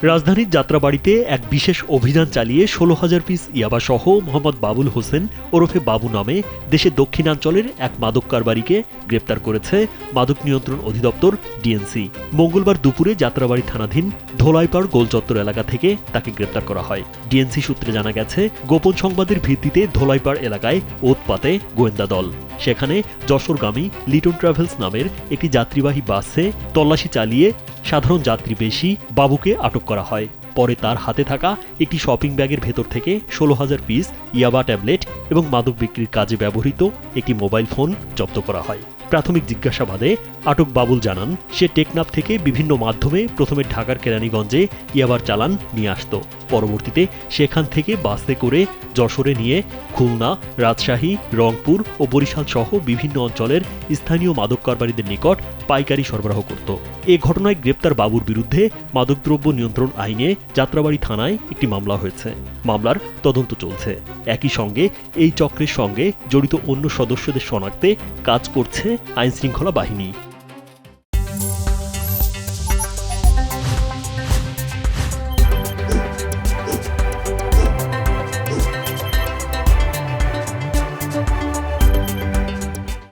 রাজধানীর যাত্রাবাড়ীতে এক বিশেষ অভিযান চালিয়ে ১৬,০০০ পিস ইয়াবাসহ মোহাম্মদ বাবুল হোসেন ওরফে বাবু নামে দেশের দক্ষিণাঞ্চলের এক মাদক কারবারিকে গ্রেপ্তার করেছে মাদক নিয়ন্ত্রণ অধিদপ্তর ডিএনসি। মঙ্গলবার দুপুরে যাত্রাবাড়ী থানাধীন ধোলাইপাড় গোলচত্বর এলাকা থেকে তাকে গ্রেপ্তার করা হয়। ডিএনসি সূত্রে জানা গেছে, গোপন সংবাদের ভিত্তিতে ধোলাইপাড় এলাকায় ওত পাতে গোয়েন্দা দল। সেখানে যশোরগামী লিটন ট্রাভেলস নামের একটি যাত্রীবাহী বাসে তল্লাশি চালিয়ে সাধারণ যাত্রী বেশি বাবুকে আটক করা হয়। পরে তার হাতে থাকা একটি শপিং ব্যাগের ভেতর থেকে ১৬,০০০ পিস ইয়াবা ট্যাবলেট এবং মাদক বিক্রির কাজে ব্যবহৃত একটি মোবাইল ফোন জব্দ করা হয়। প্রাথমিক জিজ্ঞাসাবাদে আটক বাবুল জানান, সে টেকনাফ থেকে বিভিন্ন মাধ্যমে প্রথমে ঢাকার কেরানীগঞ্জে ইয়াবার চালান নিয়ে আসত। পরবর্তীতে সেখান থেকে বাসে করে যশোরে নিয়ে খুলনা, রাজশাহী, রংপুর ও বরিশাল সহ বিভিন্ন অঞ্চলের স্থানীয় মাদক কারবারিদের নিকট পাইকারি সরবরাহ করত। এ ঘটনায় গ্রেপ্তার বাবুর বিরুদ্ধে মাদকদ্রব্য নিয়ন্ত্রণ আইনে যাত্রাবাড়ী থানায় একটি মামলা হয়েছে। মামলার তদন্ত চলছে। একই সঙ্গে এই চক্রের সঙ্গে জড়িত অন্য সদস্যদের শনাক্তে কাজ করছে আইনশৃঙ্খলা বাহিনী।